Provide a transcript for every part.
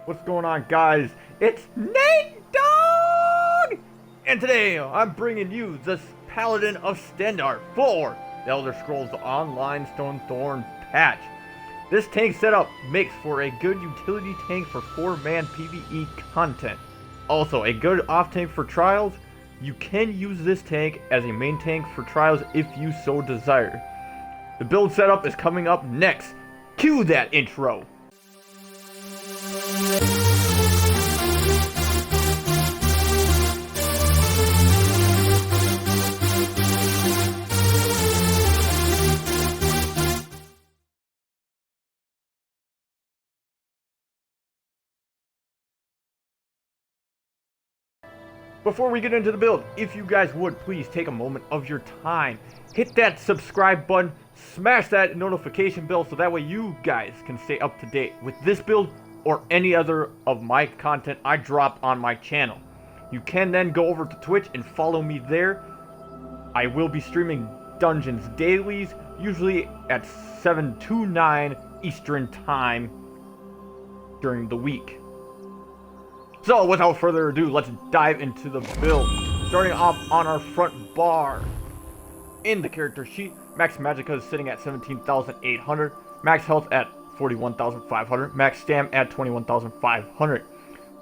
What's going on, guys? It's Nate Dogg! And today I'm bringing you this Paladin of Stendarr for the Elder Scrolls Online Stonethorn patch. This tank setup makes for a good utility tank for 4-man PVE content. Also, a good off tank for trials. You can use this tank as a main tank for trials if you so desire. The build setup is coming up next. Cue that intro! Before we get into the build, if you guys would please take a moment of your time, hit that subscribe button, smash that notification bell so that way you guys can stay up to date with this build or any other of my content I drop on my channel. You can then go over to Twitch and follow me there. I will be streaming dungeons dailies, usually at 7 to 9 Eastern time during the week. So, without further ado, let's dive into the build. Starting off on our front bar. In the character sheet, max magicka is sitting at 17,800, max health at 41,500, max stam at 21,500.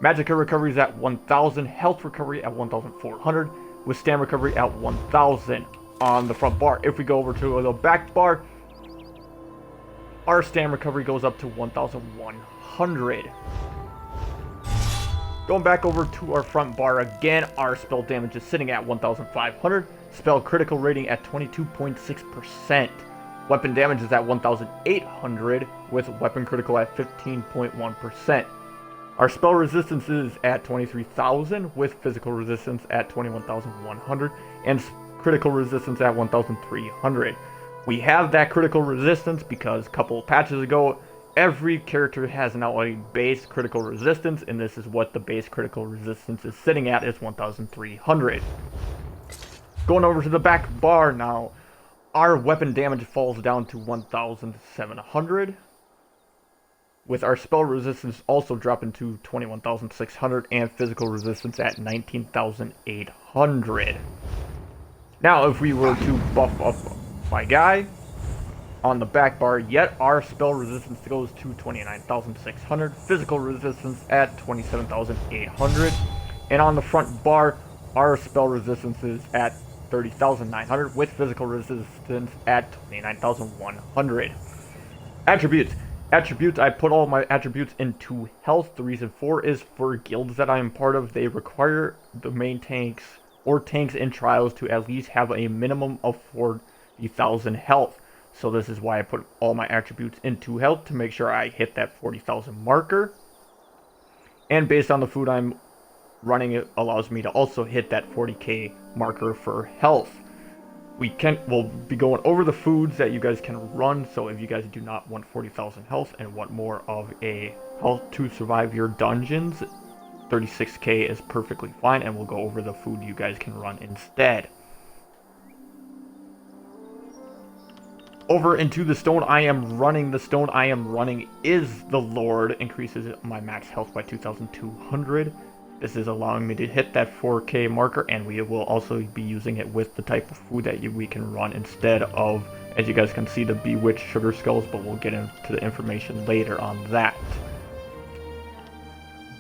Magicka recovery is at 1,000, health recovery at 1,400, with stam recovery at 1,000 on the front bar. If we go over to the back bar, our stam recovery goes up to 1,100. Going back over to our front bar again, our spell damage is sitting at 1,500, spell critical rating at 22.6%. Weapon damage is at 1,800, with weapon critical at 15.1%. Our spell resistance is at 23,000, with physical resistance at 21,100, and critical resistance at 1,300. We have that critical resistance because a couple of patches ago, every character has now a base critical resistance, and this is what the base critical resistance is sitting at, is 1,300. Going over to the back bar now, our weapon damage falls down to 1,700, with our spell resistance also dropping to 21,600, and physical resistance at 19,800. Now, if we were to buff up my guy, on the back bar, yet our spell resistance goes to 29,600, physical resistance at 27,800, and on the front bar, our spell resistance is at 30,900, with physical resistance at 29,100. Attributes. I put all my attributes into health. The reason for is for guilds that I am part of, they require the main tanks or tanks in trials to at least have a minimum of 40,000 health. So this is why I put all my attributes into health, to make sure I hit that 40,000 marker. And based on the food I'm running, it allows me to also hit that 40k marker for health. We'll be going over the foods that you guys can run, so if you guys do not want 40,000 health and want more of a health to survive your dungeons, 36k is perfectly fine, and we'll go over the food you guys can run instead. Over into the stone I am running. The stone I am running is the Lord. Increases my max health by 2,200. This is allowing me to hit that 4k marker, and we will also be using it with the type of food that we can run instead of, as you guys can see, the Bewitched Sugar Skulls, but we'll get into the information later on that.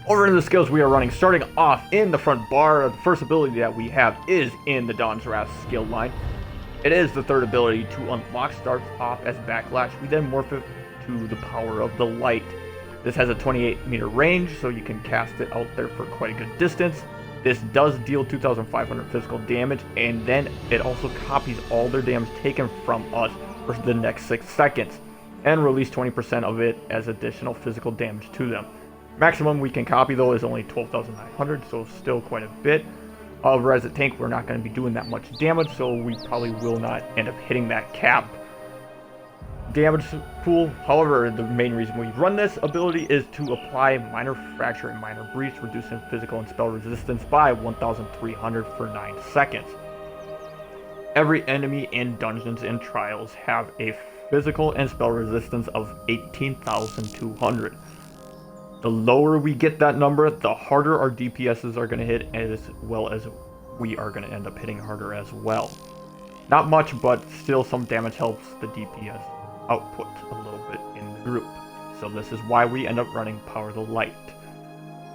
Over into the skills we are running. Starting off in the front bar, the first ability that we have is in the Dawn's Wrath skill line. It is the third ability to unlock, starts off as Backlash. We then morph it to the Power of the Light. This has a 28 meter range, so you can cast it out there for quite a good distance. This does deal 2,500 physical damage, and then it also copies all their damage taken from us for the next 6 seconds, and release 20% of it as additional physical damage to them. Maximum we can copy though is only 12,900, so still quite a bit. However, as a tank, we're not going to be doing that much damage, so we probably will not end up hitting that cap damage pool. However, the main reason we run this ability is to apply Minor Fracture and Minor Breach, reducing physical and spell resistance by 1,300 for 9 seconds. Every enemy in dungeons and trials have a physical and spell resistance of 18,200. The lower we get that number, the harder our DPSs are going to hit, as well as we are going to end up hitting harder as well. Not much, but still some damage helps the DPS output a little bit in the group. So this is why we end up running Power the Light.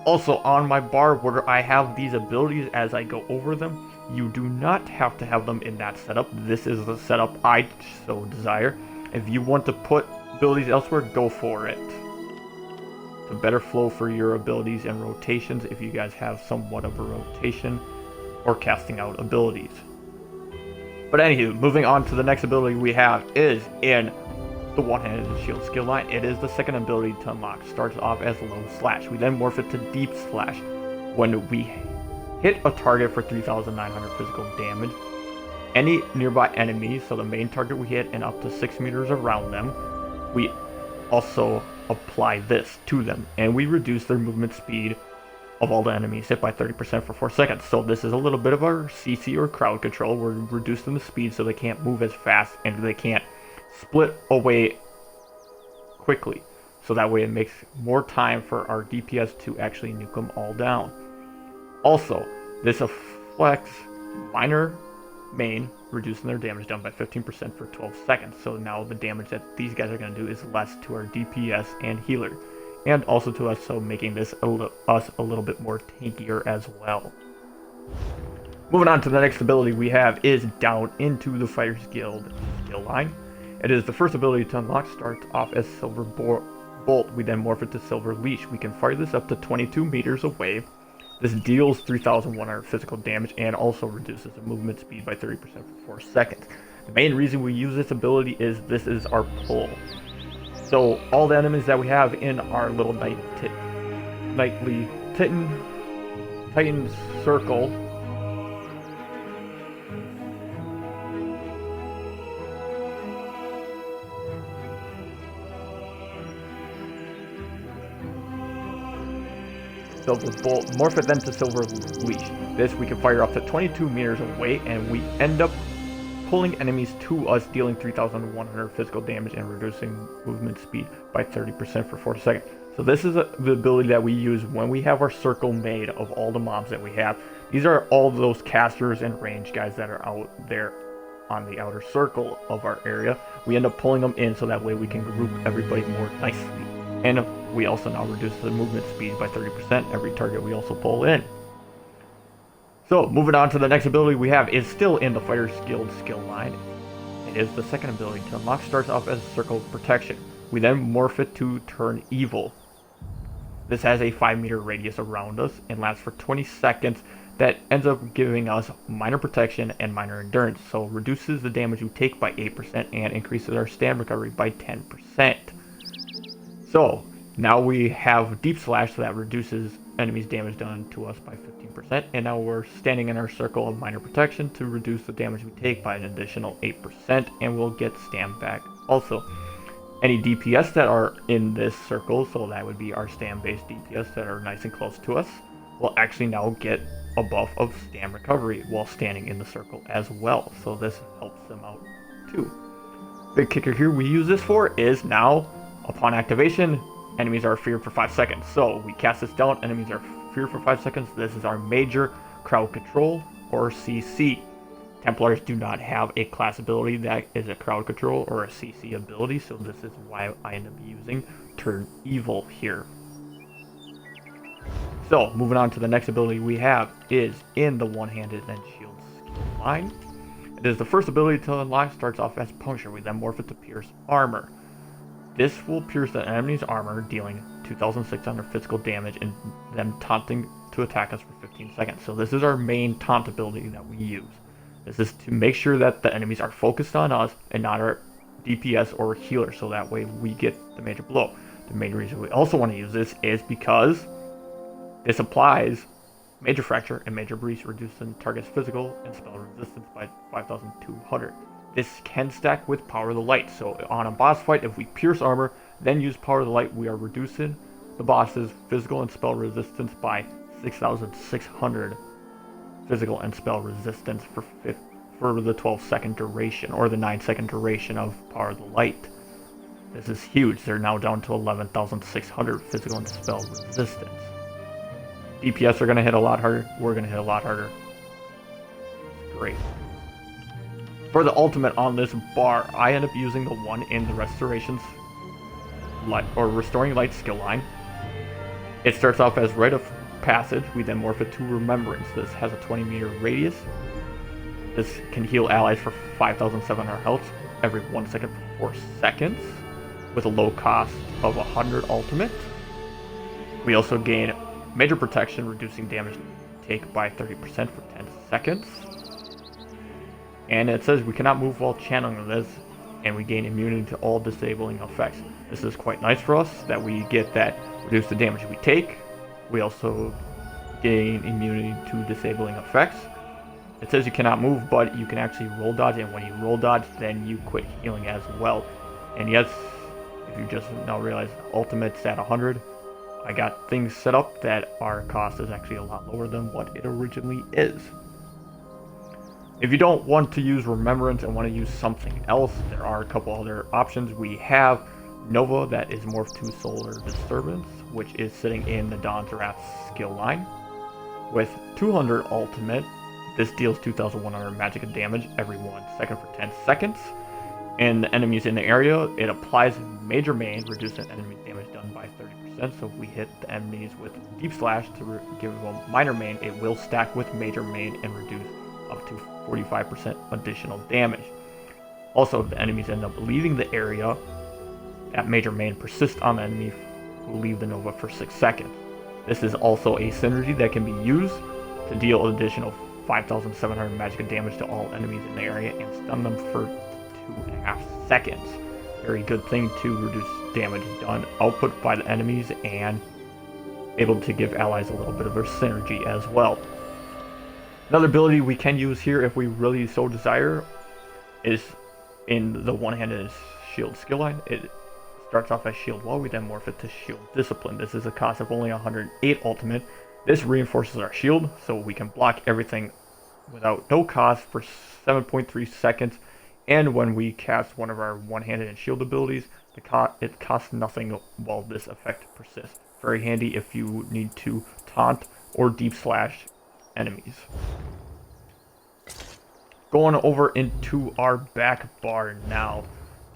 Also, on my bar where I have these abilities as I go over them, you do not have to have them in that setup. This is the setup I so desire. If you want to put abilities elsewhere, go for it. To better flow for your abilities and rotations if you guys have somewhat of a rotation or casting out abilities. But anywho, moving on to the next ability we have is in the One-Handed Shield skill line. It is the second ability to unlock. Starts off as Low Slash. We then morph it to Deep Slash. When we hit a target for 3,900 physical damage, any nearby enemies, so the main target we hit and up to 6 meters around them, we also apply this to them, and we reduce their movement speed of all the enemies hit by 30% for 4 seconds. So this is a little bit of our CC or crowd control. We're reducing the speed so they can't move as fast and they can't split away quickly. So that way it makes more time for our DPS to actually nuke them all down. Also, this affects minor main, reducing their damage down by 15% for 12 seconds. So now the damage that these guys are going to do is less to our DPS and healer, and also to us, so making this us a little bit more tankier as well. Moving on to the next ability we have is Down into the Fighter's Guild skill line. It is the first ability to unlock. Starts off as Silver Bolt. We then morph it to Silver Leash. We can fire this up to 22 meters away. This deals 3,100 physical damage and also reduces the movement speed by 30% for 4 seconds. The main reason we use this ability is this is our pull. So all the enemies that we have in our little nightly Titan circle Silver Bolt, morph it then to Silver Leash. This we can fire up to 22 meters away, and we end up pulling enemies to us, dealing 3,100 physical damage and reducing movement speed by 30% for 4 seconds. So this is the ability that we use when we have our circle made of all the mobs that we have. These are all those casters and range guys that are out there on the outer circle of our area. We end up pulling them in so that way we can group everybody more nicely. And we also now reduce the movement speed by 30%. Every target we also pull in. So, moving on to the next ability we have is still in the Fighter's Guild skill line. It is the second ability to unlock. Starts off as Circle of Protection. We then morph it to Turn Evil. This has a 5-meter radius around us and lasts for 20 seconds. That ends up giving us minor protection and minor endurance. So, reduces the damage we take by 8% and increases our stam recovery by 10%. So, now we have Deep Slash, so that reduces enemies' damage done to us by 15%, and now we're standing in our circle of minor protection to reduce the damage we take by an additional 8%, and we'll get stam back. Also, any DPS that are in this circle, so that would be our stam-based DPS that are nice and close to us, will actually now get a buff of stam recovery while standing in the circle as well, so this helps them out too. Big kicker here we use this for is now, upon activation, enemies are feared for 5 seconds. So we cast this down, enemies are feared for 5 seconds. This is our major crowd control, or CC. Templars do not have a class ability that is a crowd control or a CC ability, so this is why I end up using Turn Evil here. So, moving on to the next ability we have is in the One-Handed and Shield skill line. It is the first ability to unlock. Starts off as Puncture. We then morph it to Pierce Armor. This will pierce the enemy's armor, dealing 2,600 physical damage and them taunting to attack us for 15 seconds. So this is our main taunt ability that we use. This is to make sure that the enemies are focused on us and not our DPS or healer, so that way we get the major blow. The main reason we also want to use this is because this applies Major Fracture and Major Breach, reducing target's physical and spell resistance by 5,200. This can stack with Power of the Light, so on a boss fight, if we pierce armor, then use Power of the Light, we are reducing the boss's physical and spell resistance by 6,600 physical and spell resistance for the 12-second duration, or the 9-second duration of Power of the Light. This is huge. They're now down to 11,600 physical and spell resistance. DPS are going to hit a lot harder. We're going to hit a lot harder. Great. For the ultimate on this bar, I end up using the one in the Restorations Light, or Restoring Light skill line. It starts off as Rite of Passage. We then morph it to Remembrance. This has a 20-meter radius. This can heal allies for 5,700 health every 1 second for 4 seconds, with a low cost of 100 ultimate. We also gain Major Protection, reducing damage take by 30% for 10 seconds. And it says we cannot move while channeling this, and we gain immunity to all disabling effects. This is quite nice for us, that we get that reduce the damage we take. We also gain immunity to disabling effects. It says you cannot move, but you can actually roll dodge, and when you roll dodge, then you quit healing as well. And yes, if you just now realize ultimate's at 100, I got things set up that our cost is actually a lot lower than what it originally is. If you don't want to use Remembrance and want to use something else, there are a couple other options. We have Nova, that is morphed to Solar Disturbance, which is sitting in the Dawn's Wrath skill line. With 200 ultimate, this deals 2,100 magic damage every 1 second for 10 seconds. And the enemies in the area, it applies Major Main, reducing enemy damage done by 30%. So if we hit the enemies with Deep Slash to give them Minor Main, it will stack with Major Main and reduce up to 45% additional damage. Also, if the enemies end up leaving the area, that Major Main persists on the enemy who leave the Nova for 6 seconds. This is also a synergy that can be used to deal an additional 5,700 magic damage to all enemies in the area and stun them for 2.5 seconds. Very good thing to reduce damage done output by the enemies, and able to give allies a little bit of a synergy as well. Another ability we can use here if we really so desire is in the one-handed shield skill line. It starts off as Shield Wall, we then morph it to Shield Discipline. This is a cost of only 108 ultimate. This reinforces our shield, so we can block everything without no cost for 7.3 seconds. And when we cast one of our one-handed and shield abilities, it costs nothing while this effect persists. Very handy if you need to taunt or deep slash enemies. Going over into our back bar now.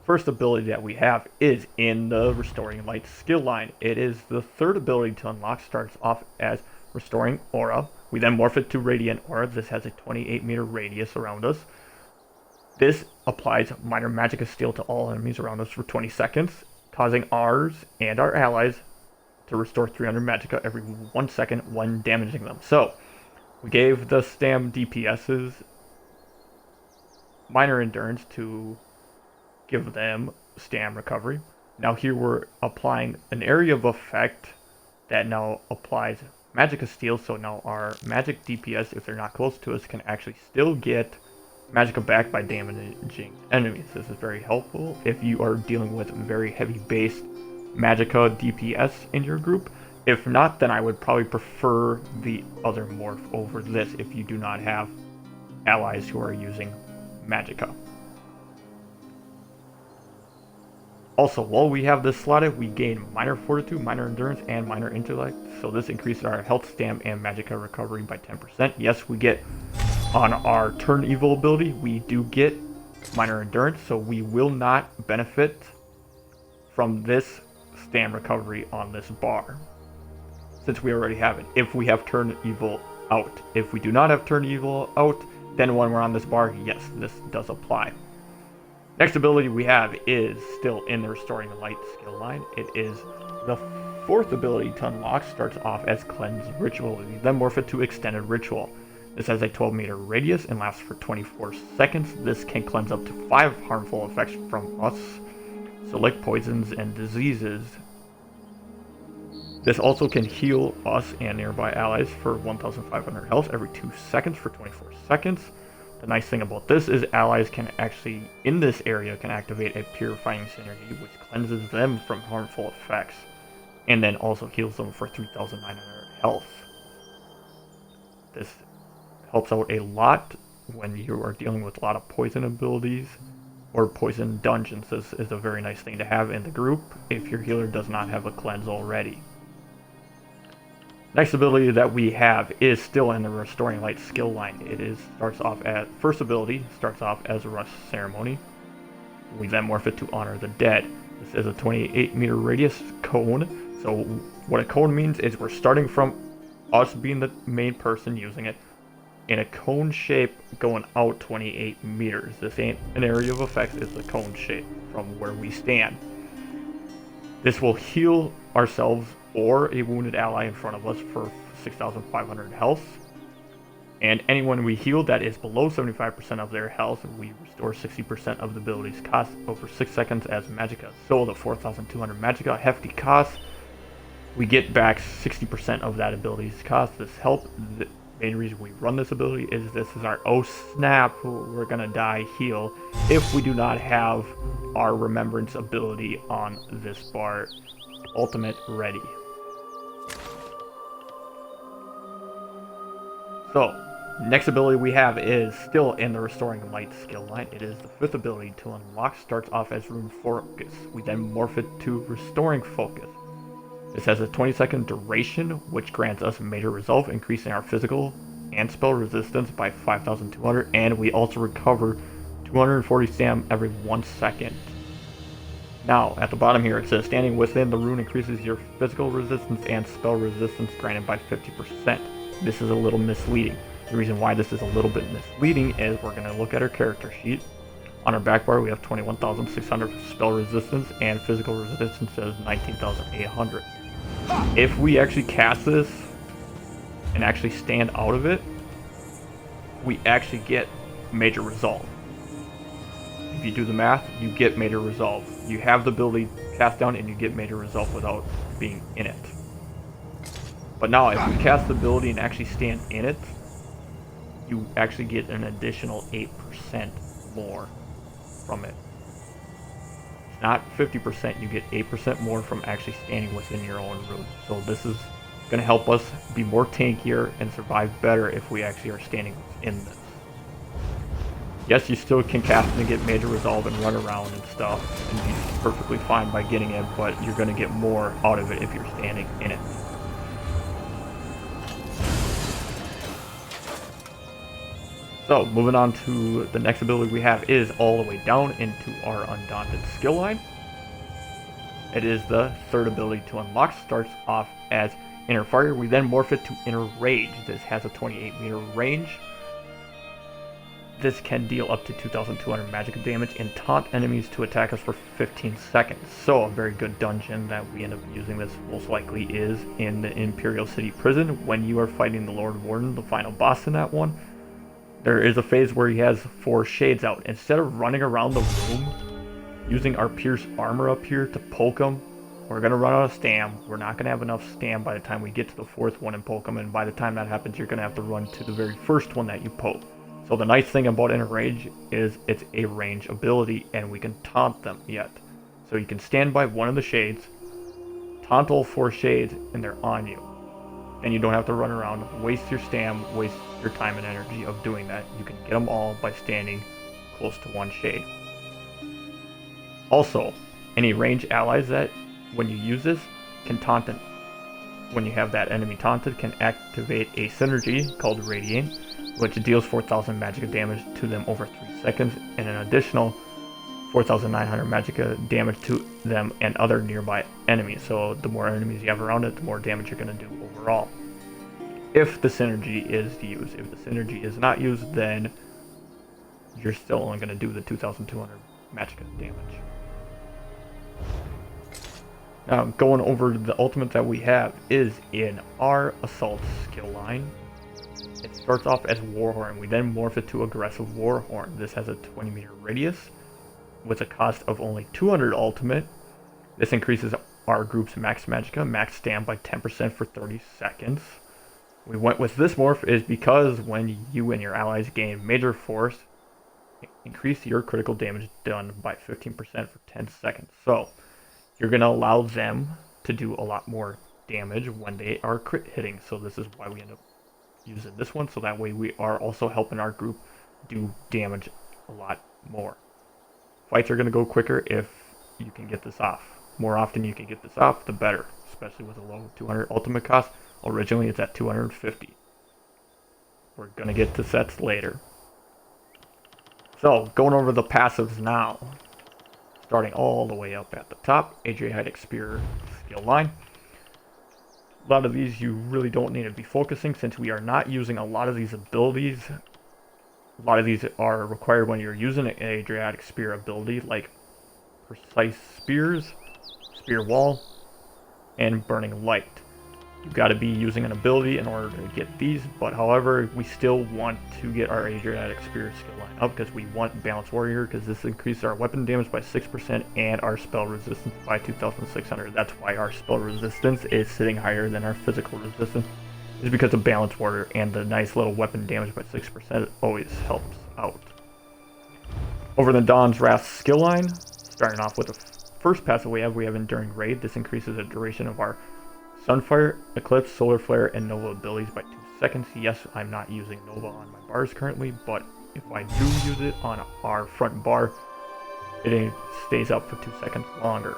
First ability that we have is in the Restoring Light skill line. It is the third ability to unlock. Starts off as Restoring Aura. We then morph it to Radiant Aura. This has a 28-meter radius around us. This applies minor magic of steel to all enemies around us for 20 seconds, causing ours and our allies to restore 300 magicka every 1 second when damaging them. So, we gave the Stam DPSs minor endurance to give them Stam recovery. Now here we're applying an area of effect that now applies magic of steel, so now our magic DPS, if they're not close to us, can actually still get magicka back by damaging enemies. This is very helpful if you are dealing with very heavy based magicka DPS in your group. If not, then I would probably prefer the other morph over this if you do not have allies who are using magicka. Also, while we have this slotted, we gain minor fortitude, minor endurance, and minor intellect. So this increases our health, stam, and magicka recovery by 10%. Yes, we get on our turn evil ability, we do get minor endurance, so we will not benefit from this stam recovery on this bar, since we already have it, if we have turn evil out. If we do not have turn evil out, then when we're on this bar, yes, this does apply. Next ability we have is still in the Restoring the Light skill line. It is the fourth ability to unlock. Starts off as Cleanse Ritual. We then morph it to Extended Ritual. This has a 12-meter radius and lasts for 24 seconds. This can cleanse up to 5 harmful effects from us, so like poisons and diseases. This also can heal us and nearby allies for 1,500 health every 2 seconds for 24 seconds. The nice thing about this is allies can actually, in this area, can activate a Purifying Synergy, which cleanses them from harmful effects, and then also heals them for 3,900 health. This helps out a lot when you are dealing with a lot of poison abilities or poison dungeons. This is a very nice thing to have in the group if your healer does not have a cleanse already. Next ability that we have is still in the Restoring Light skill line. Starts off as first ability, starts off as a Rush Ceremony. We then morph it to Honor the Dead. This is a 28-meter radius cone. So what a cone means is we're starting from us being the main person using it in a cone shape going out 28 meters. This ain't an area of effects, it's a cone shape from where we stand. This will heal ourselves or a wounded ally in front of us for 6,500 health. And anyone we heal that is below 75% of their health, we restore 60% of the ability's cost over 6 seconds as Magicka. So the 4,200 Magicka hefty cost, we get back 60% of that ability's cost. This help. The main reason we run this ability is this is our oh snap, we're gonna die heal if we do not have our remembrance ability on this bar ultimate ready. So next ability we have is still in the Restoring Light skill line. It is the 5th ability to unlock. Starts off as Rune Focus. We then morph it to Restoring Focus. This has a 20-second duration, which grants us Major Resolve, increasing our physical and spell resistance by 5,200, and we also recover 240 stam every 1 second. Now, at the bottom here, it says standing within the rune increases your physical resistance and spell resistance granted by 50%. This is a little misleading. The reason why this is a little bit misleading is we're going to look at our character sheet. On our back bar, we have 21,600 spell resistance, and physical resistance is 19,800. If we actually cast this and actually stand out of it, we actually get Major Resolve. If you do the math, you get Major Resolve. You have the ability to cast down and you get Major Resolve without being in it. But now, if we cast the ability and actually stand in it, you actually get an additional 8% more from it. Not 50%, you get 8% more from actually standing within your own rune. So this is going to help us be more tankier and survive better if we actually are standing within this. Yes, you still can cast and get Major Resolve and run around and stuff and be perfectly fine by getting it, but you're going to get more out of it if you're standing in it. So, moving on to the next ability we have is all the way down into our Undaunted skill line. It is the 3rd ability to unlock. Starts off as Inner Fire. We then morph it to Inner Rage. This has a 28-meter range. This can deal up to 2,200 magic damage and taunt enemies to attack us for 15 seconds. So, a very good dungeon that we end up using this most likely is in the Imperial City Prison when you are fighting the Lord Warden, the final boss in that one. There is a phase where he has 4 shades out. Instead of running around the room using our Pierce armor up here to poke him, we're going to run out of stam. We're not going to have enough stam by the time we get to the 4th one and poke him, and by the time that happens, you're going to have to run to the very first one that you poke. So the nice thing about Inner Rage is it's a range ability, and we can taunt them yet. So you can stand by one of the shades, taunt all 4 shades, and they're on you. And you don't have to run around, waste your stam, waste your time and energy of doing that. You can get them all by standing close to one shade. Also, any ranged allies that, when you use this, can taunt them. When you have that enemy taunted, can activate a synergy called Radiate, which deals 4,000 magic damage to them over 3 seconds, and an additional 4,900 magic damage to them and other nearby enemies. So the more enemies you have around it, the more damage you're going to do overall. If the synergy is used. If the synergy is not used, then you're still only going to do the 2,200 magic damage. Now, going over the ultimate that we have is in our Assault skill line. It starts off as Warhorn. We then morph it to Aggressive Warhorn. This has a 20-meter radius with a cost of only 200 ultimate. This increases our group's max magicka, max stam by 10% for 30 seconds. We went with this morph is because when you and your allies gain major force, increase your critical damage done by 15% for 10 seconds. So you're going to allow them to do a lot more damage when they are crit hitting. So this is why we end up using this one. So that way we are also helping our group do damage a lot more. Fights are going to go quicker if you can get this off. More often you can get this off, the better, especially with a low 200 ultimate cost. Originally it's at 250. We're going to get to sets later. So, going over the passives now. Starting all the way up at the top, Adriatic Spear skill line. A lot of these you really don't need to be focusing since we are not using a lot of these abilities. A lot of these are required when you're using an Adriatic Spear ability, like Precise Spears, Spear Wall, and Burning Light. You've got to be using an ability in order to get these, but however, we still want to get our Adriatic Spear skill line up because we want Balanced Warrior, because this increases our weapon damage by 6% and our spell resistance by 2,600. That's why our spell resistance is sitting higher than our physical resistance, is because of Balanced Warrior, and the nice little weapon damage by 6% always helps out. Over the Dawn's Wrath skill line, starting off with the first passive we have Enduring Raid. This increases the duration of our Sunfire, Eclipse, Solar Flare, and Nova abilities by 2 seconds. Yes, I'm not using Nova on my bars currently, but if I do use it on our front bar, it stays up for 2 seconds longer.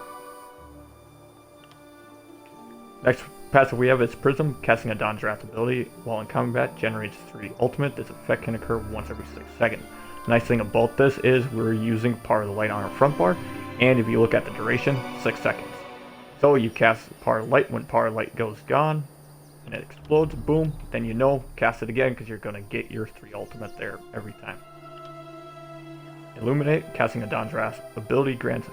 Next passive we have is Prism. Casting a Dawn's Wrath ability while in combat generates 3 ultimate. This effect can occur once every 6 seconds. The nice thing about this is we're using Power of the Light on our front bar, and if you look at the duration, 6 seconds. So you cast Power of Light when Power of Light goes gone, and it explodes, boom, then you know, cast it again because you're going to get your 3 ultimate there every time. Illuminate. Casting a Dawn's Wrath ability grants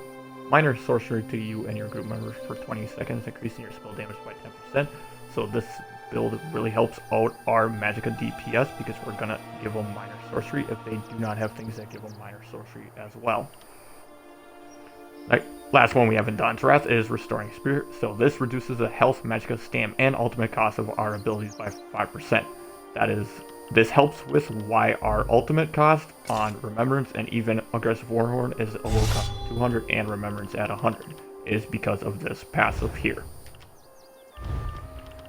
minor sorcery to you and your group members for 20 seconds, increasing your spell damage by 10%. So this build really helps out our Magicka DPS because we're going to give them minor sorcery if they do not have things that give them minor sorcery as well. Last one we have in Dawn's Wrath is Restoring Spirit. So this reduces the health, magicka, stam, and ultimate cost of our abilities by 5%. This helps with why our ultimate cost on Remembrance and even Aggressive Warhorn is a low cost of 200 and Remembrance at 100. It is because of this passive here.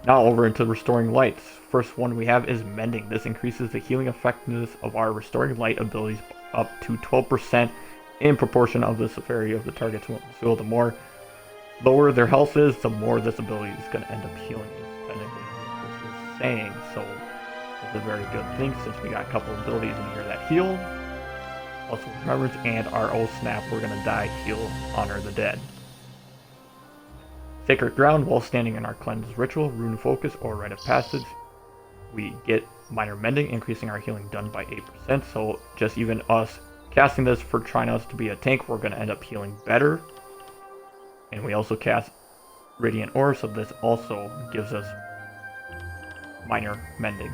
Now over into Restoring Lights. First one we have is Mending. This increases the healing effectiveness of our Restoring Light abilities up to 12%. In proportion of the severity of the target's wound. So the more lower their health is, the more this ability is going to end up healing, is technically what this is saying. So it's a very good thing since we got a couple abilities in here that heal. Also Remembrance and our old snap, we're going to die, heal, honor the dead. Sacred Ground. While standing in our Cleanse Ritual, Rune Focus, or Rite of Passage, we get Minor Mending, increasing our healing done by 8%. So just even us casting this for trying us to be a tank, we're going to end up healing better. And we also cast Radiant Aura, so this also gives us minor mending.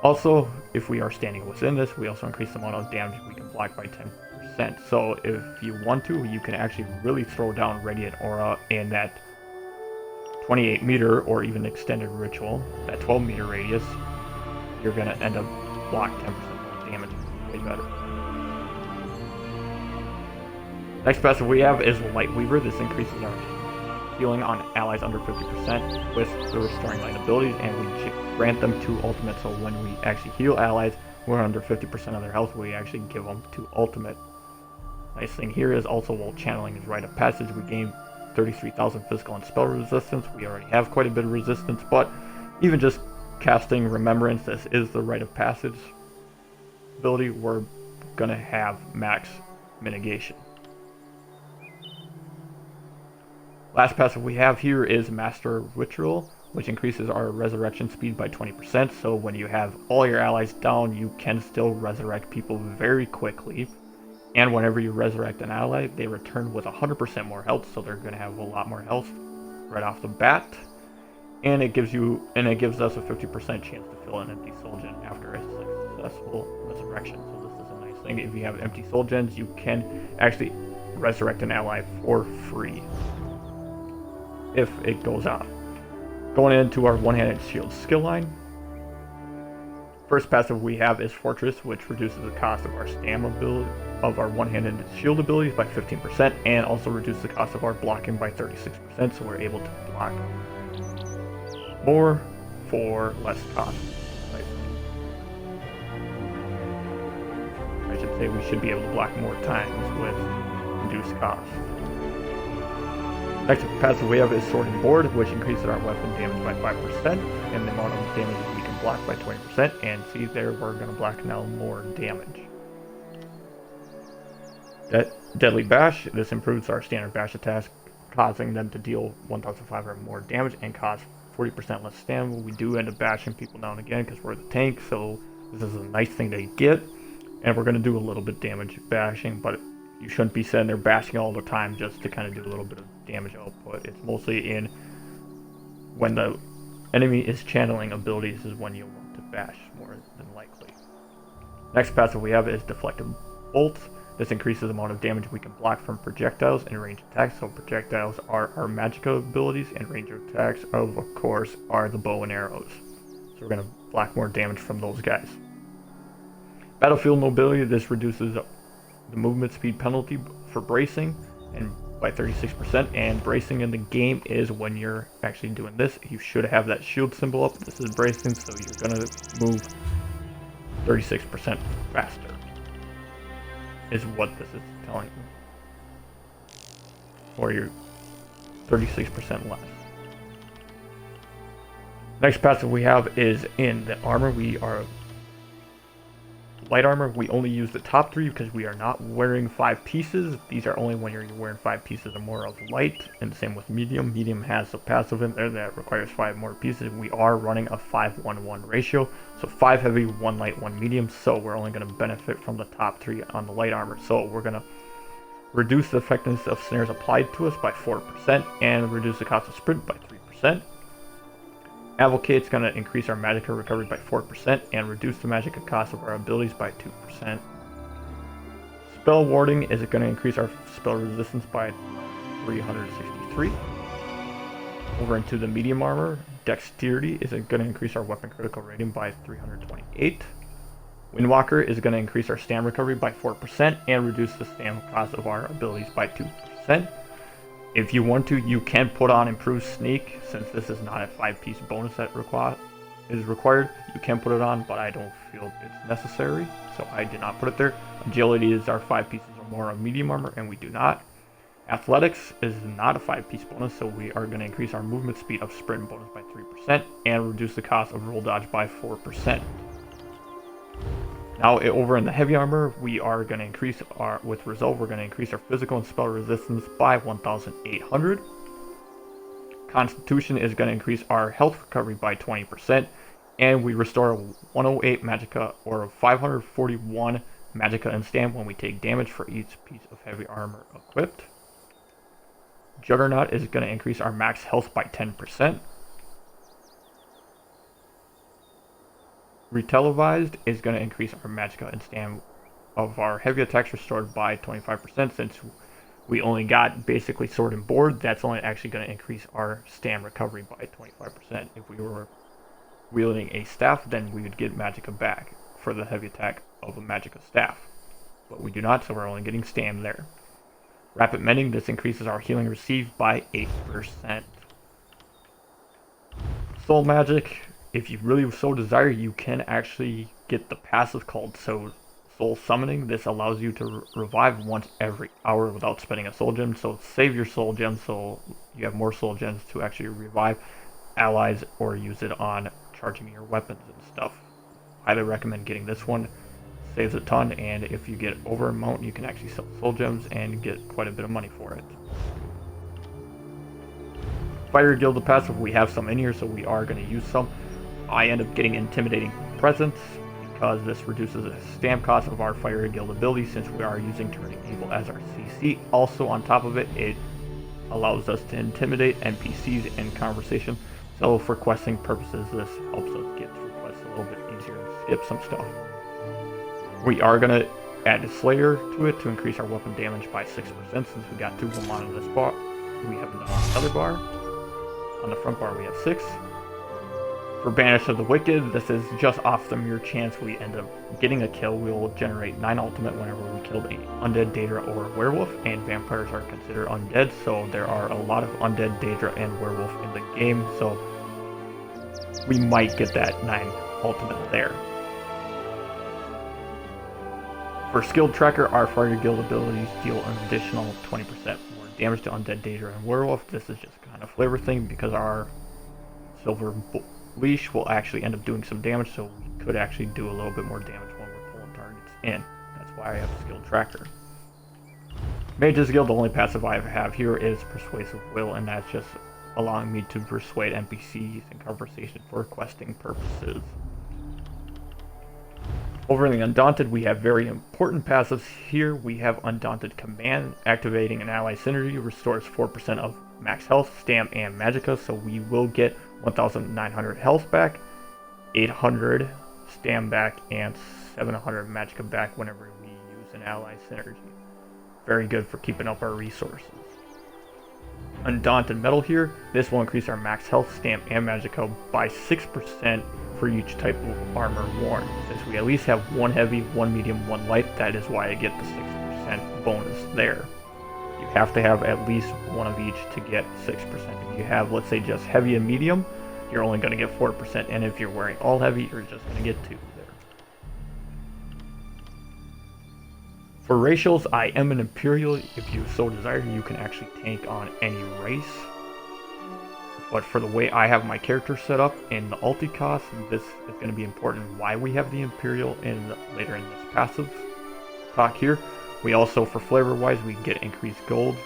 Also, if we are standing within this, we also increase the amount of damage we can block by 10%. So if you want to, you can actually really throw down Radiant Aura in that 28 meter or even extended ritual, that 12 meter radius. You're going to end up block 10% more damage. Way better. Next passive we have is Light Weaver. This increases our healing on allies under 50% with the Restoring Light abilities, and we grant them 2 ultimate. So when we actually heal allies who are under 50% of their health, we actually give them 2 ultimate. Nice thing here is also while channeling his Rite of Passage, we gain 33,000 physical and spell resistance. We already have quite a bit of resistance, but even just casting Remembrance, this is the Rite of Passage ability, we're gonna have max mitigation. Last passive we have here is Master Ritual, which increases our resurrection speed by 20%. So when you have all your allies down, you can still resurrect people very quickly. And whenever you resurrect an ally, they return with 100% more health, so they're gonna have a lot more health right off the bat. And it gives us a 50% chance to fill an empty soul gen after a successful resurrection. So this is a nice thing. If you have empty soul gens, you can actually resurrect an ally for free if it goes on. Going into our one-handed shield skill line. First passive we have is Fortress, which reduces the cost of our stam ability of our one-handed shield abilities by 15% and also reduces the cost of our blocking by 36%, so we're able to block more for less cost. I should say we should be able to block more times with reduced cost. Next passive we have is Swording Board, which increases our weapon damage by 5% and the amount of damage we can block by 20%. And see there, we're going to block now more damage. Deadly Bash, this improves our standard bash attacks, causing them to deal 1,500 more damage and cause 40% less stamina. We do end up bashing people now and again because we're the tank, so this is a nice thing to get. And we're going to do a little bit of damage bashing, but you shouldn't be sitting there bashing all the time just to kind of do a little bit of damage output. It's mostly in when the enemy is channeling abilities is when you want to bash more than likely. Next passive we have is Deflected Bolts. This increases the amount of damage we can block from projectiles and ranged attacks. So projectiles are our magical abilities, and ranged attacks, of course, are the bow and arrows. So we're going to block more damage from those guys. Battlefield Mobility, this reduces the movement speed penalty for bracing and by 36%, and bracing in the game is when you're actually doing this. You should have that shield symbol up. This is bracing, so you're going to move 36% faster. Is what this is telling you. Or you're 36% less. Next passive we have is in the armor. We are light armor. We only use the top 3 because we are not wearing 5 pieces. These are only when you're wearing 5 pieces or more of light. And the same with medium. Medium has a passive in there that requires 5 more pieces. We are running a 5-1-1 ratio. So 5 heavy, 1 light, 1 medium. So we're only going to benefit from the top 3 on the light armor. So we're going to reduce the effectiveness of snares applied to us by 4% and reduce the cost of sprint by 3%. Advocate's going to increase our magicka recovery by 4% and reduce the magicka cost of our abilities by 2%. Spell Warding is going to increase our spell resistance by 363. Over into the medium armor, Dexterity is going to increase our weapon critical rating by 328. Windwalker is going to increase our stamina recovery by 4% and reduce the stamina cost of our abilities by 2%. If you want to, you can put on Improved Sneak, since this is not a 5-piece bonus that is required. You can put it on, but I don't feel it's necessary, so I did not put it there. Agility is our 5 pieces or more of medium armor, and we do not. Athletics is not a 5-piece bonus, so we are going to increase our movement speed of sprint bonus by 3% and reduce the cost of roll dodge by 4%. Now over in the heavy armor, we are going to increase our, with Resolve, we're going to increase our physical and spell resistance by 1,800. Constitution is going to increase our health recovery by 20%, and we restore 108 magicka or 541 magicka and stam when we take damage for each piece of heavy armor equipped. Juggernaut is going to increase our max health by 10%. Retelevised is going to increase our magicka and stam of our heavy attacks restored by 25%. Since we only got basically sword and board, that's only actually going to increase our stam recovery by 25%. If we were wielding a staff, then we would get magicka back for the heavy attack of a magicka staff. But we do not, so we're only getting stam there. Rapid Mending, this increases our healing received by 8%. Soul Magic, if you really so desire, you can actually get the passive called Soul Summoning. This allows you to revive once every hour without spending a soul gem. So save your soul gem so you have more soul gems to actually revive allies or use it on charging your weapons and stuff. Highly recommend getting this one. Saves a ton, and if you get over amount, you can actually sell soul gems and get quite a bit of money for it. Fire Guild passive, we have some in here, so we are going to use some. I end up getting Intimidating Presence because this reduces the stamp cost of our Fire Guild ability since we are using Turning Evil as our CC. Also on top of it, it allows us to intimidate NPCs in conversation. So for questing purposes, this helps us get through quests a little bit easier and skip some stuff. We are going to add a Slayer to it to increase our weapon damage by 6% since we got 2 of them on this bar. We have another bar. On the front bar we have 6. For Banished of the Wicked, this is just off the mere chance we end up getting a kill. We will generate 9 ultimate whenever we killed an undead Daedra or a werewolf, and vampires are considered undead, so there are a lot of undead Daedra and werewolf in the game, so we might get that 9 ultimate there. For Skilled Tracker, our Fighter Guild abilities deal an additional 20% more damage to Undead, Daedra, and Werewolf. This is just kind of flavor thing because our Silver Leash will actually end up doing some damage, so we could actually do a little bit more damage when we're pulling targets in. That's why I have Skilled Tracker. Mage's Guild, the only passive I have here is Persuasive Will, and that's just allowing me to persuade NPCs in conversation for questing purposes. Over in the Undaunted, we have very important passives here. We have Undaunted Command, activating an ally synergy, restores 4% of max health, stam, and magicka, so we will get 1,900 health back, 800 stam back, and 700 magicka back whenever we use an ally synergy. Very good for keeping up our resources. Undaunted Metal here, this will increase our max health, stam, and magicka by 6% for each type of armor worn. Since we at least have one heavy, one medium, one light, that is why I get the 6% bonus there. You have to have at least one of each to get 6%. If you have, let's say, just heavy and medium, you're only going to get 4%, and if you're wearing all heavy, you're just going to get 2 there. For racials, I am an Imperial. If you so desire, you can actually tank on any race. But for the way I have my character set up in the ulti cost, this is going to be important why we have the Imperial later in this passive talk here. We also, for flavor wise, we get increased gold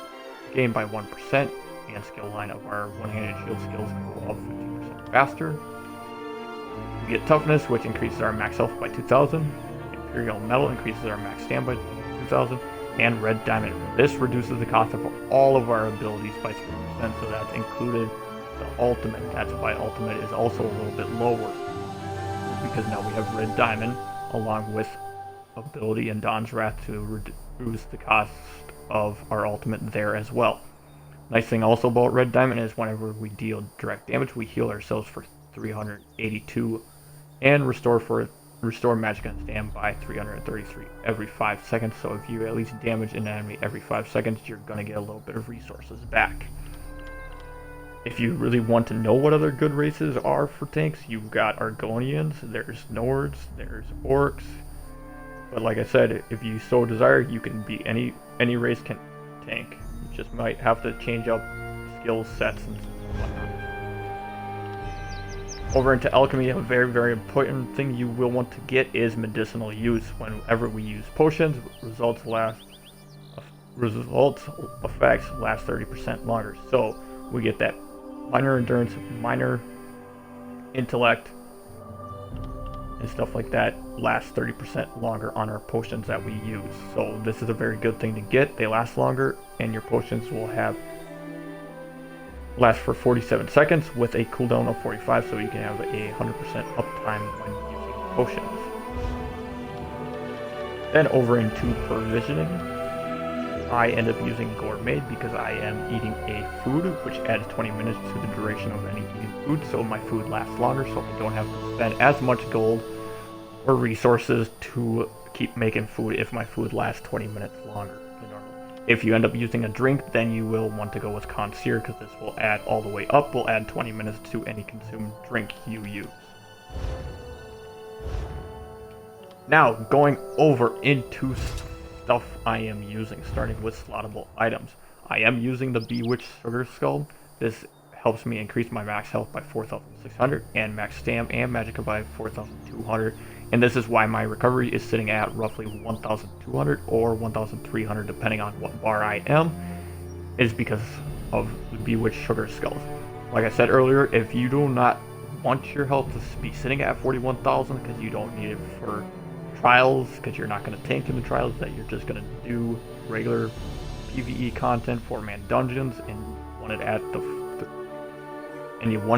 gain by 1%, and skill line of our one-handed shield skills go up 50% faster. We get toughness, which increases our max health by 2,000. Imperial metal increases our max stam by 2,000. And red diamond. This reduces the cost of all of our abilities by 3%, so that's included the ultimate. That's why ultimate is also a little bit lower, because now we have red diamond along with ability and Dawn's Wrath to reduce the cost of our ultimate there as well. Nice thing also about red diamond is whenever we deal direct damage, we heal ourselves for 382 and restore magic and stam by 333 every 5 seconds. So if you at least damage an enemy every 5 seconds, you're gonna get a little bit of resources back. If you really want to know what other good races are for tanks, you've got Argonians, there's Nords, there's Orcs. But like I said, if you so desire, you can be any race can tank. You just might have to change up skill sets and whatnot. Over into Alchemy, a very, very important thing you will want to get is medicinal use. Whenever we use potions, results effects last 30% longer. So we get that minor endurance, minor intellect, and stuff like that lasts 30% longer on our potions that we use. So this is a very good thing to get. They last longer, and your potions will last for 47 seconds with a cooldown of 45, so you can have a 100% uptime when using potions. Then over into provisioning, I end up using Gourmet because I am eating a food which adds 20 minutes to the duration of any eating food, so my food lasts longer, so I don't have to spend as much gold or resources to keep making food if my food lasts 20 minutes longer than normal. If you end up using a drink, then you will want to go with Consier, because this will add all the way up, will add 20 minutes to any consumed drink you use. Now, going over into stuff I am using, starting with slottable items. I am using the Bewitched Sugar Skull. This helps me increase my max health by 4,600 and max stam and magicka by 4,200. And this is why my recovery is sitting at roughly 1,200 or 1,300 depending on what bar I am, is because of the Bewitched Sugar Skulls. Like I said earlier, if you do not want your health to be sitting at 41,000 because you don't need it for trials, because you're not going to tank in the trials, that you're just going to do regular PVE content, 4-man dungeons, and you want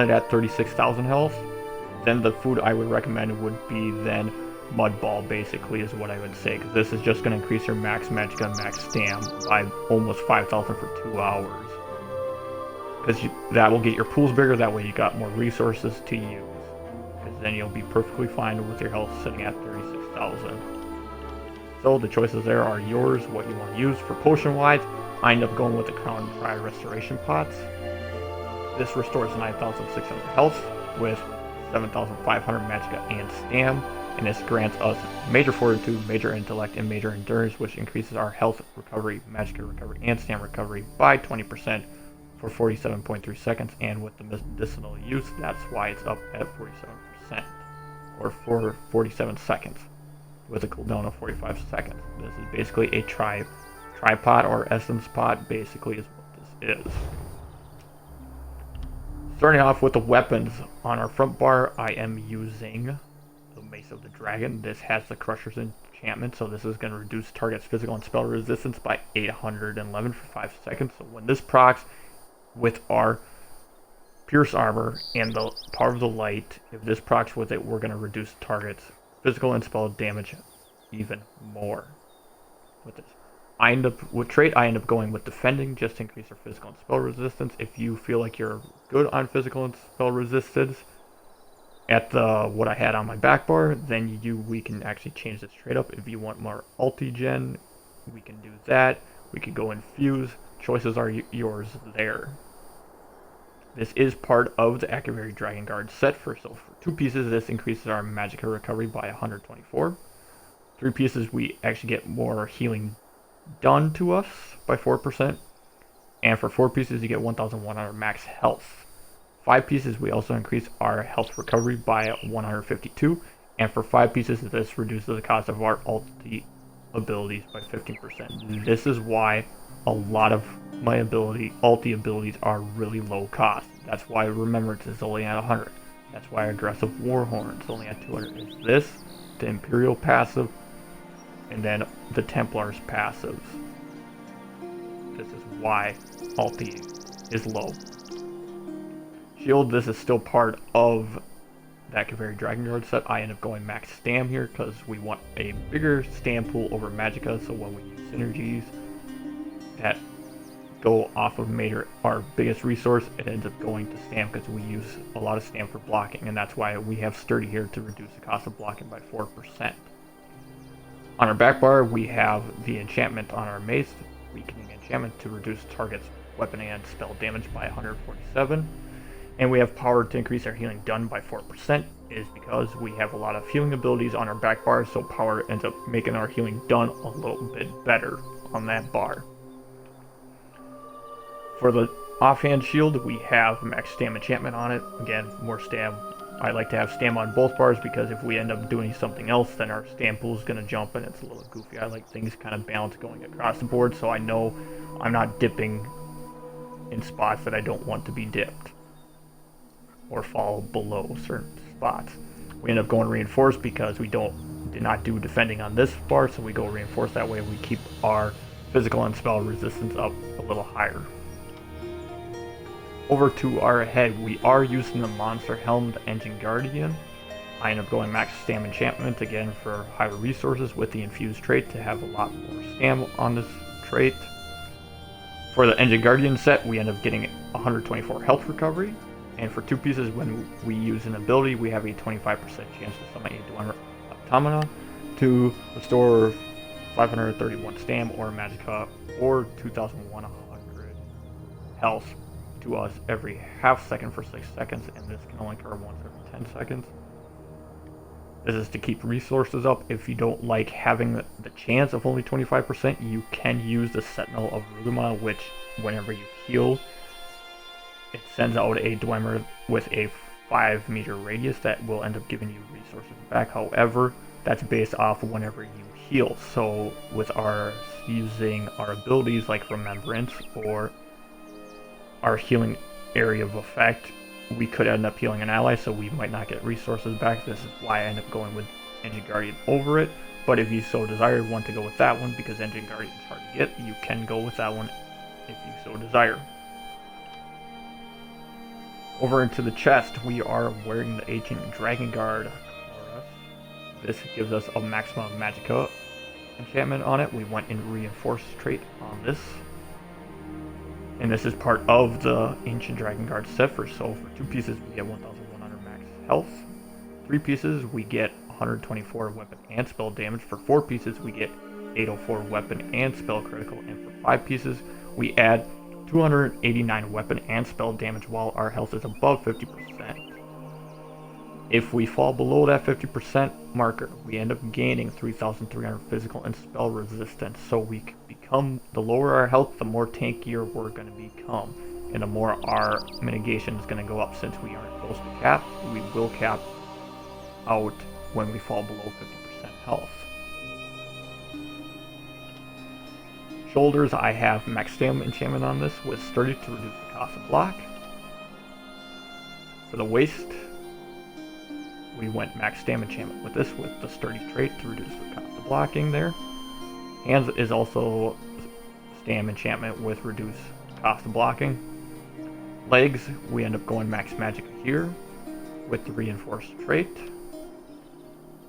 it at 36,000 health, then the food I would recommend would be then Mud Ball, basically, is what I would say, because this is just going to increase your max magicka and max stam by almost 5,000 for 2 hours. Because that will get your pools bigger, that way you got more resources to use. Because then you'll be perfectly fine with your health sitting at 36,000. So the choices there are yours, what you want to use. For potion-wise, I end up going with the Crown Trial Restoration Pots. This restores 9,600 health with 7,500 magicka and stam, and this grants us major fortitude, major intellect, and major endurance, which increases our health recovery, magicka recovery, and stam recovery by 20% for 47.3 seconds, and with the medicinal use, that's why it's up at 47%, or for 47 seconds, with a cooldown of 45 seconds. This is basically a tripod or essence pot, basically is what this is. Starting off with the weapons, on our front bar, I am using the Mace of the Dragon. This has the Crusher's enchantment, so this is going to reduce target's physical and spell resistance by 811 for 5 seconds. So when this procs with our Pierce Armor and the Power of the Light, if this procs with it, we're going to reduce target's physical and spell damage even more with this. With trait, I end up going with Defending, just to increase our physical and spell resistance. If you feel like you're good on physical and spell resistance at what I had on my back bar, then we can actually change this trait up. If you want more ulti-gen, we can do that. We could go Infuse. Choices are yours there. This is part of the Activary Dragon Guard set. So for 2 pieces, this increases our magicka recovery by 124. 3 pieces, we actually get more healing done to us by 4%, and for 4 pieces you get 1,100 max health. 5 pieces we also increase our health recovery by 152, and for 5 pieces this reduces the cost of our ulti abilities by 15%. This is why a lot of my ulti abilities are really low cost. That's why Remembrance is only at 100. That's why Aggressive Warhorn is only at 200. Is this the Imperial passive, and then the Templar's passives. This is why ulti is low. Shield, this is still part of that Activary Dragon Guard set. I end up going max stam here because we want a bigger stam pool over magicka, so when we use synergies that go off of our biggest resource, it ends up going to stam because we use a lot of stam for blocking, and that's why we have Sturdy here to reduce the cost of blocking by 4%. On our back bar, we have the enchantment on our mace, weakening enchantment to reduce target's weapon and spell damage by 147. And we have power to increase our healing done by 4%, is because we have a lot of healing abilities on our back bar, so power ends up making our healing done a little bit better on that bar. For the Offhand Shield, we have max stam enchantment on it. Again, more stam. I like to have stam on both bars because if we end up doing something else, then our stam pool is going to jump and it's a little goofy. I like things kind of balanced going across the board, so I know I'm not dipping in spots that I don't want to be dipped or fall below certain spots. We end up going Reinforced because we did not do Defending on this bar, so we go Reinforced. That way we keep our physical and spell resistance up a little higher. Over to our head, we are using the Monster Helm, the Engine Guardian. I end up going max stam enchantment again for higher resources with the infused trait to have a lot more stam on this trait. For the Engine Guardian set, we end up getting 124 health recovery, and for 2 pieces when we use an ability, we have a 25% chance to summon a Dwemer Automata to restore 531 stam or magicka or 2,100 health to us every half second for 6 seconds, and this can only occur once every 10 seconds. This is to keep resources up. If you don't like having the chance of only 25%, you can use the Sentinel of Rudima, which whenever you heal, it sends out a Dwemer with a 5-meter radius that will end up giving you resources back. However, that's based off whenever you heal. So with using our abilities like Remembrance or our healing area of effect, we could end up healing an ally, so we might not get resources back. This is why I end up going with Engine Guardian over it. But if you so desire, want to go with that one because Engine Guardian is hard to get, you can go with that one if you so desire. Over into the chest, we are wearing the Ancient Dragon Guard. This gives us a maximum magicka enchantment on it. We went in Reinforced trait on this. And this is part of the Ancient Dragon Guard set. For 2 pieces we get 1,100 max health. 3 pieces we get 124 weapon and spell damage. For 4 pieces we get 804 weapon and spell critical. And for 5 pieces we add 289 weapon and spell damage while our health is above 50%. If we fall below that 50% marker, we end up gaining 3,300 physical and spell resistance. So we become, the lower our health, the more tankier we're going to become. And the more our mitigation is going to go up. Since we aren't close to cap, we will cap out when we fall below 50% health. Shoulders, I have max stamina enchantment on this with sturdy to reduce the cost of block. For the waist, we went max stamina enchantment with this with the sturdy trait to reduce the cost of blocking there. Hands is also stamina enchantment with reduce cost of blocking. Legs, we end up going max magic here with the reinforced trait.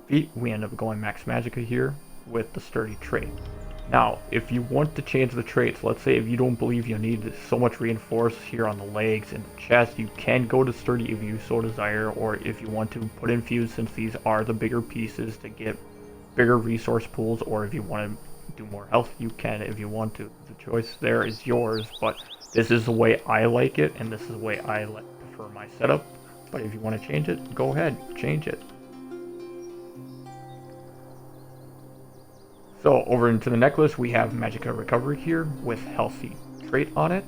Feet, we end up going max magica here with the sturdy trait. Now, if you want to change the traits, let's say if you don't believe you need so much reinforce here on the legs and the chest, you can go to sturdy if you so desire, or if you want to put in fuse, since these are the bigger pieces to get bigger resource pools, or if you want to do more health, you can if you want to. The choice there is yours, but this is the way I like it, and this is the way I prefer my setup. But if you want to change it, go ahead, change it. So over into the necklace, we have Magica Recovery here with healthy trait on it.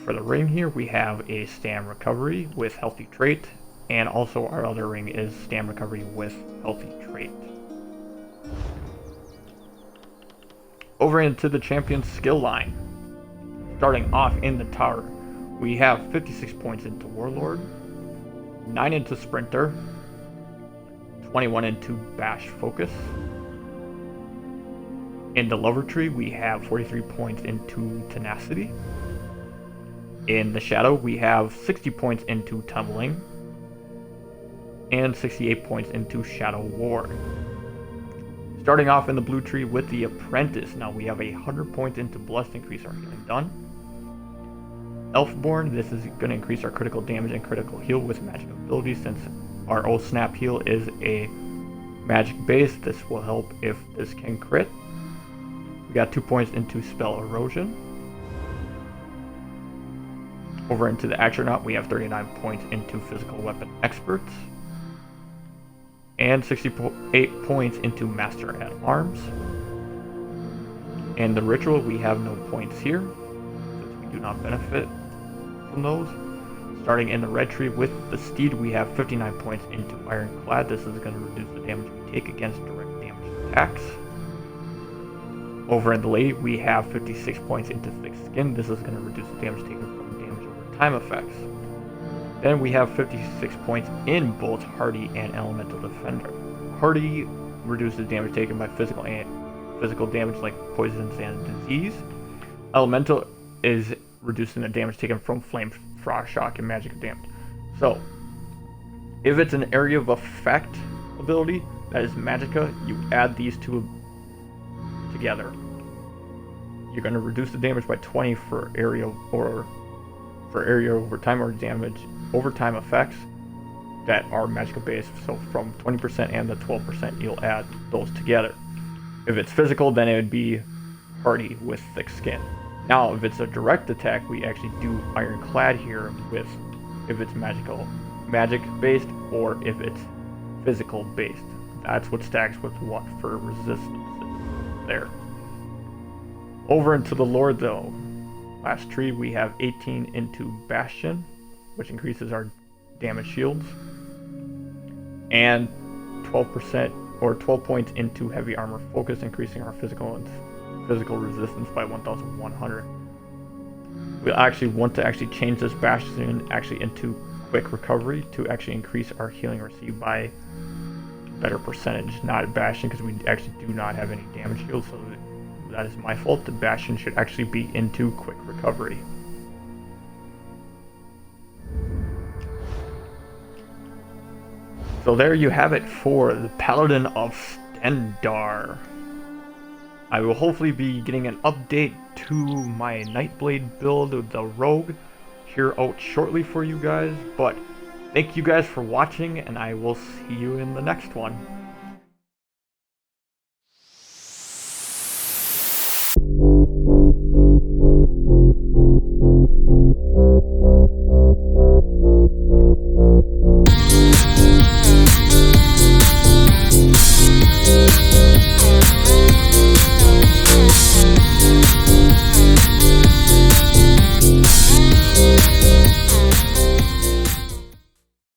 For the ring here, we have a Stam Recovery with healthy trait, and also our other ring is Stam Recovery with healthy trait. Over into the champion's skill line. Starting off in the tower, we have 56 points into Warlord, 9 into Sprinter, 21 into Bash Focus. In the Lover Tree, we have 43 points into Tenacity. In the Shadow, we have 60 points into Tumbling, and 68 points into Shadow War. Starting off in the Blue Tree with the Apprentice, now we have 100 points into Blessed, increase our healing done. Elfborn, this is going to increase our critical damage and critical heal with magic abilities, since our O Snap Heal is a magic base. This will help if this can crit. We got 2 points into Spell Erosion. Over into the Astronaut, we have 39 points into Physical Weapon Experts, and 68 points into Master at Arms. And the Ritual, we have no points here, since we do not benefit from those. Starting in the Red Tree with the Steed, we have 59 points into Ironclad. This is going to reduce the damage we take against direct damage attacks. Over in the Lady, we have 56 points into Thick Skin. This is going to reduce the damage taken from damage over time effects. Then we have 56 points in both Hardy and Elemental Defender. Hardy reduces damage taken by physical damage like poisons and disease. Elemental is reducing the damage taken from Flame, Frost Shock, and magic damage. So, if it's an area of effect ability that is Magica, you add these two together. You're going to reduce the damage by 20 for area over time, or damage over time effects that are Magica based. So from 20% and the 12%, you'll add those together. If it's physical, then it would be Hardy with Thick Skin. Now, if it's a direct attack, we actually do Ironclad here with if it's magic based, or if it's physical based. That's what stacks with what for resistance there. Over into the Lord though. Last tree, we have 18 into Bastion, which increases our damage shields, and 12% or 12 points into Heavy Armor Focus, increasing our physical resistance by 1,100. We actually want to change this Bastion into Quick Recovery to actually increase our healing received by better percentage, not Bastion, because we actually do not have any damage shields, so that is my fault. The Bastion should actually be into Quick Recovery. So there you have it for the Paladin of Stendarr. I will hopefully be getting an update to my Nightblade build with the Rogue here out shortly for you guys, but thank you guys for watching, and I will see you in the next one.